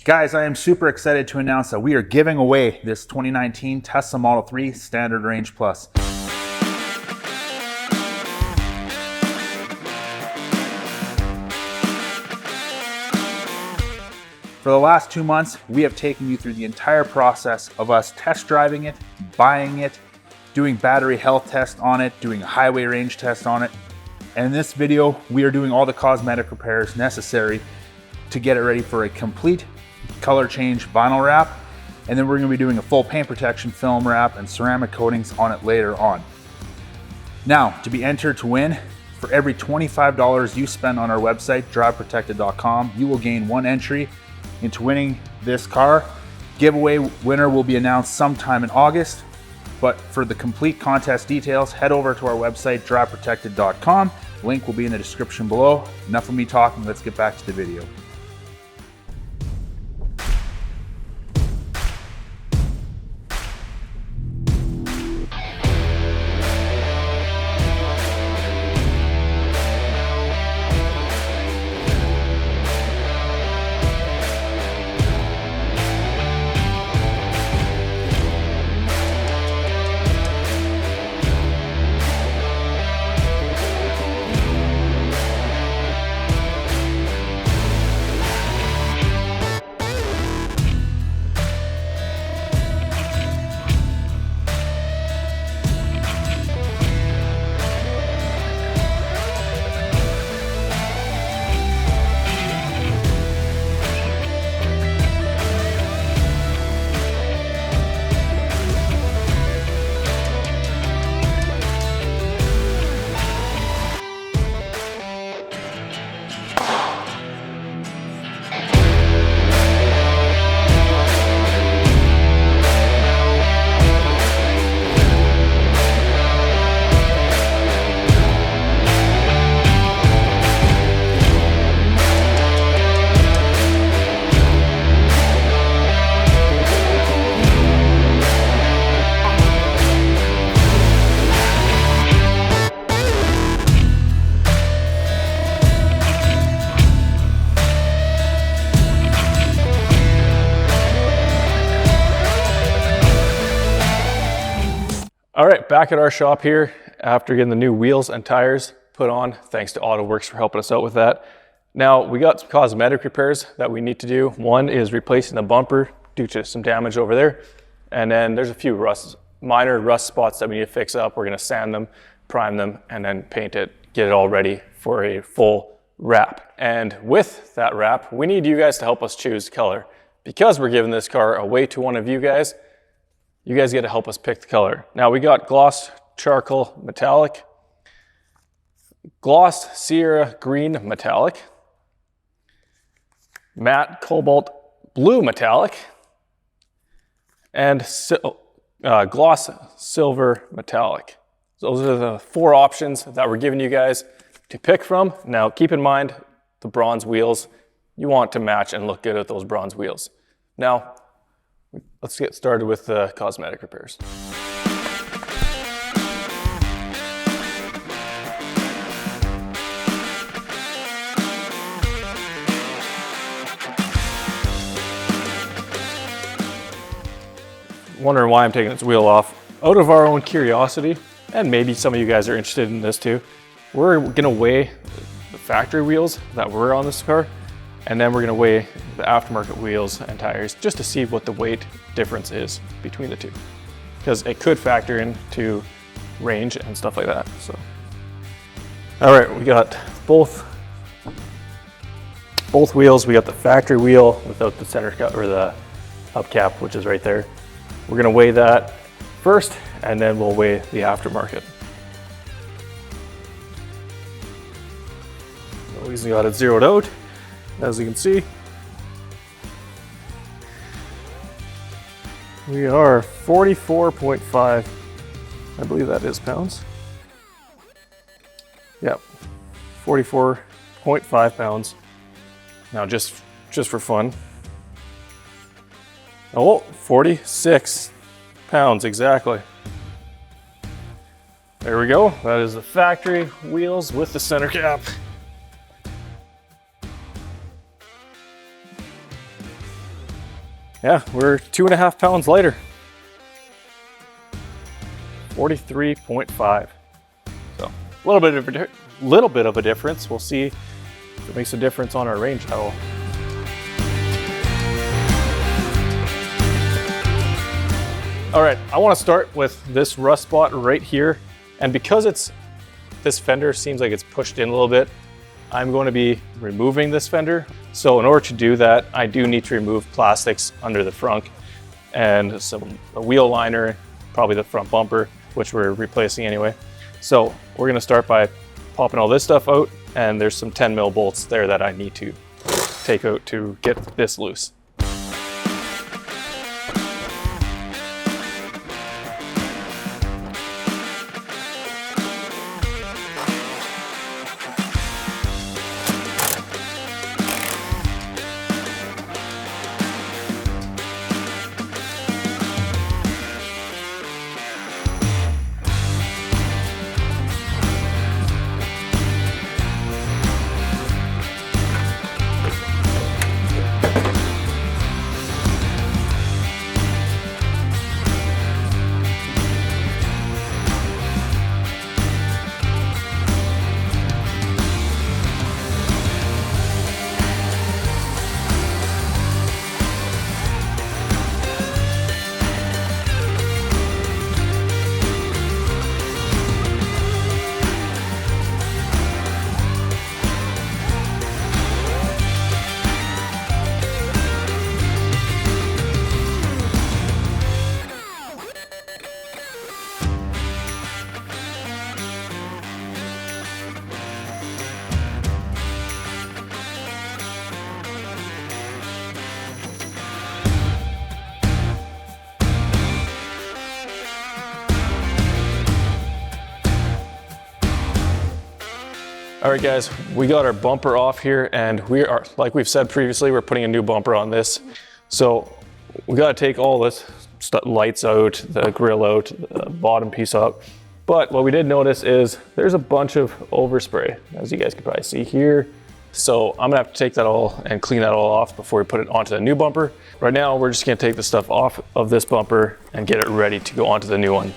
Guys, I am super excited to announce that we are giving away this 2019 Tesla Model 3 Standard Range Plus. For the last 2 months, we have taken you through the entire process of us test driving it, buying it, doing battery health test on it, doing a highway range test on it. And in this video, we are doing all the cosmetic repairs necessary to get it ready for a complete color change vinyl wrap, and then we're going to be doing a full paint protection film wrap and ceramic coatings on it later on. Now, to be entered to win, for every $25 you spend on our website, driveprotected.com, you will gain 1 entry into winning this car. Giveaway winner will be announced sometime in August, but for the complete contest details, head over to our website, driveprotected.com. Link will be in the description below. Enough of me talking, let's get back to the video. All right, back at our shop here after getting the new wheels and tires put on, thanks to AutoWorks for helping us out with that. Now, we got some cosmetic repairs that we need to do. One is replacing the bumper due to some damage over there. And then there's a few minor rust spots that we need to fix up. We're gonna sand them, prime them, and then paint it, get it all ready for a full wrap. And with that wrap, we need you guys to help us choose color. Because we're giving this car away to one of you guys get to help us pick the color. Now we got gloss charcoal metallic, gloss Sierra green metallic, matte cobalt blue metallic, and gloss silver metallic. Those are the 4 options that we're giving you guys to pick from. Now keep in mind the bronze wheels, you want to match and look good at those bronze wheels. Now, let's get started with the cosmetic repairs. Wondering why I'm taking this wheel off. Out of our own curiosity, and maybe some of you guys are interested in this too, we're gonna weigh the factory wheels that were on this car, and then we're gonna weigh the aftermarket wheels and tires just to see what the weight difference is between the two. Because it could factor into range and stuff like that, so. All right, we got both wheels. We got the factory wheel without the center cut or the hubcap, which is right there. We're gonna weigh that first, and then we'll weigh the aftermarket. We got it zeroed out. As you can see, we are 44.5, I believe that is pounds. Yep, 44.5 pounds. Now just for fun. Oh, 46 pounds exactly. There we go. That is the factory wheels with the center cap. Yeah, we're 2.5 pounds lighter. 43.5. So a little bit of a difference. We'll see if it makes a difference on our range at all. All right, I want to start with this rust spot right here. And because this fender seems like it's pushed in a little bit, I'm going to be removing this fender. So in order to do that, I do need to remove plastics under the front and a wheel liner, probably the front bumper, which we're replacing anyway. So we're gonna start by popping all this stuff out, and there's some 10 mil bolts there that I need to take out to get this loose. All right guys, we got our bumper off here, and we are, like we've said previously, we're putting a new bumper on this. So we gotta take all this lights out, the grill out, the bottom piece up. But what we did notice is there's a bunch of overspray, as you guys can probably see here. So I'm gonna have to take that all and clean that all off before we put it onto the new bumper. Right now, we're just gonna take the stuff off of this bumper and get it ready to go onto the new one.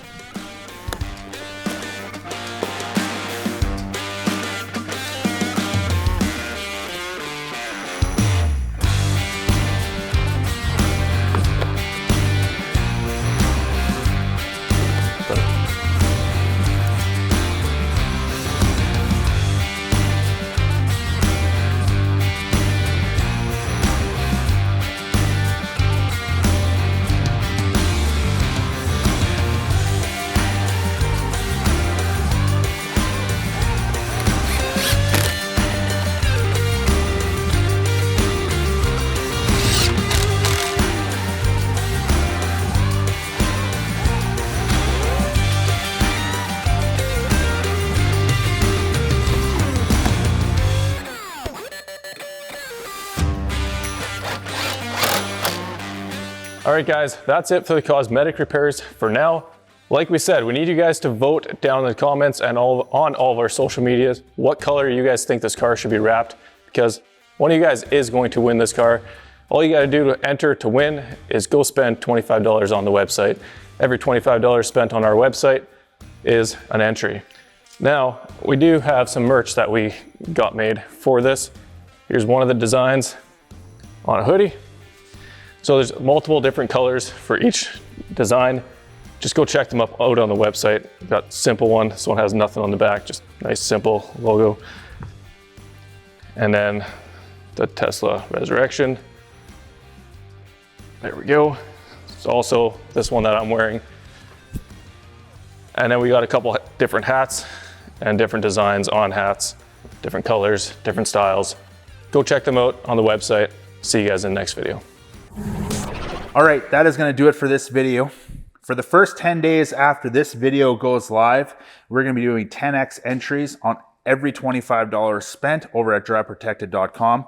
All right guys, that's it for the cosmetic repairs for now. Like we said, we need you guys to vote down in the comments and on all of our social medias what color you guys think this car should be wrapped, because one of you guys is going to win this car. All you gotta do to enter to win is go spend $25 on the website. Every $25 spent on our website is an entry. Now, we do have some merch that we got made for this. Here's one of the designs on a hoodie. So there's multiple different colors for each design. Just go check them out on the website. We've got simple one. This one has nothing on the back, just nice simple logo. And then the Tesla Resurrection. There we go. It's also this one that I'm wearing. And then we got a couple different hats and different designs on hats, different colors, different styles. Go check them out on the website. See you guys in the next video. All right, that is going to do it for this video. For the first 10 days after this video goes live, we're going to be doing 10x entries on every $25 spent over at driveprotected.com.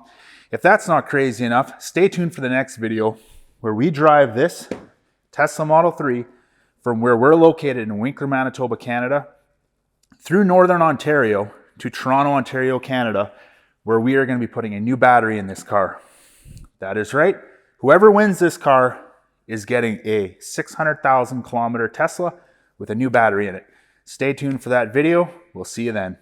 If that's not crazy enough, stay tuned for the next video where we drive this Tesla Model 3 from where we're located in Winkler, Manitoba, Canada, through Northern Ontario to Toronto, Ontario, Canada, where we are going to be putting a new battery in this car. That is right. Whoever wins this car is getting a 600,000 kilometer Tesla with a new battery in it. Stay tuned for that video. We'll see you then.